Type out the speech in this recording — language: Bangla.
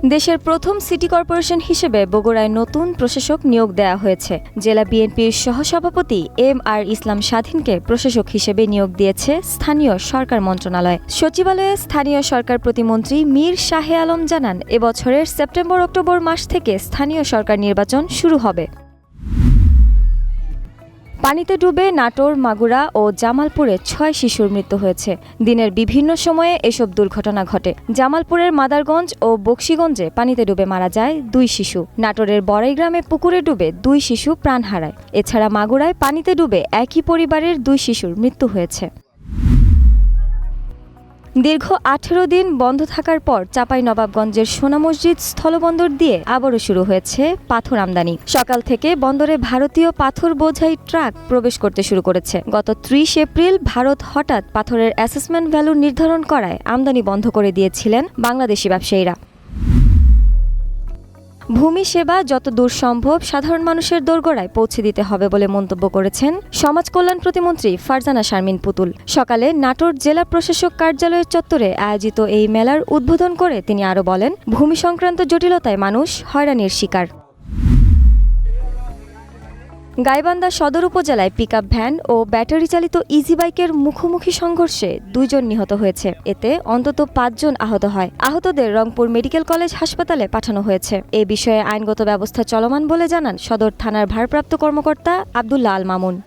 দেশের প্রথম সিটি কর্পোরেশন হিসেবে বগুড়ায় নতুন প্রশাসক নিয়োগ দেওয়া হয়েছে। জেলা বিএনপির সহসভাপতি এম.আর. ইসলাম স্বাধীনকে প্রশাসক হিসেবে নিয়োগ দিয়েছে স্থানীয় সরকার মন্ত্রণালয়। সচিবালয়ে স্থানীয় সরকার প্রতিমন্ত্রী মীর শাহে আলম জানান, এবছরের সেপ্টেম্বর-অক্টোবর মাস থেকে স্থানীয় সরকার নির্বাচন শুরু হবে। পানিতে ডুবে নাটোর, মাগুরা ও জামালপুরে ৬ শিশুর মৃত্যু হয়েছে। দিনের বিভিন্ন সময়ে এসব দুর্ঘটনা ঘটে। জামালপুরের মাদারগঞ্জ ও বকশীগঞ্জে পানিতে ডুবে মারা যায় ২ শিশু। নাটোরের বড়াইগ্রামে পুকুরে ডুবে ২ শিশু প্রাণ হারায়। এছাড়া মাগুরায় পানিতে ডুবে একই পরিবারের ২ শিশুর মৃত্যু হয়েছে। দীর্ঘ ১৮ দিন বন্ধ থাকার পর চাঁপাইনবাবগঞ্জের সোনা মসজিদ স্থলবন্দর দিয়ে আবারও শুরু হয়েছে পাথর আমদানি। সকাল থেকে বন্দরে ভারতীয় পাথর বোঝাই ট্রাক প্রবেশ করতে শুরু করেছে। গত ৩০ এপ্রিল ভারত হঠাৎ পাথরের অ্যাসেসমেন্ট ভ্যালু নির্ধারণ করায় আমদানি বন্ধ করে দিয়েছিলেন বাংলাদেশি ব্যবসায়ীরা। ভূমি সেবা যত দূর সম্ভব সাধারণ মানুষের দোরগোড়ায় পৌঁছে দিতে হবে বলে মন্তব্য করেছেন সমাজ কল্যাণ প্রতিমন্ত্রী ফারজানা শারমিন পুতুল। সকালে নাটোর জেলা প্রশাসক কার্যালয়ের চত্বরে আয়োজিত এই মেলার উদ্বোধন করে তিনি আরও বলেন, ভূমি সংক্রান্ত জটিলতায় মানুষ হয়রানির শিকার। গাইবান্ধা সদর উপজেলায় পিকআপ ভ্যান ও ব্যাটারি চালিত ইজি বাইকের মুখোমুখি সংঘর্ষে ২ জন নিহত হয়েছে। এতে অন্তত ৫ জন আহত হয়। আহতদের রংপুর মেডিকেল কলেজ হাসপাতালে পাঠানো হয়েছে। এ বিষয়ে আইনগত ব্যবস্থা চলমান বলে জানান সদর থানার ভারপ্রাপ্ত কর্মকর্তা আব্দুল্লাহ আল মামুন।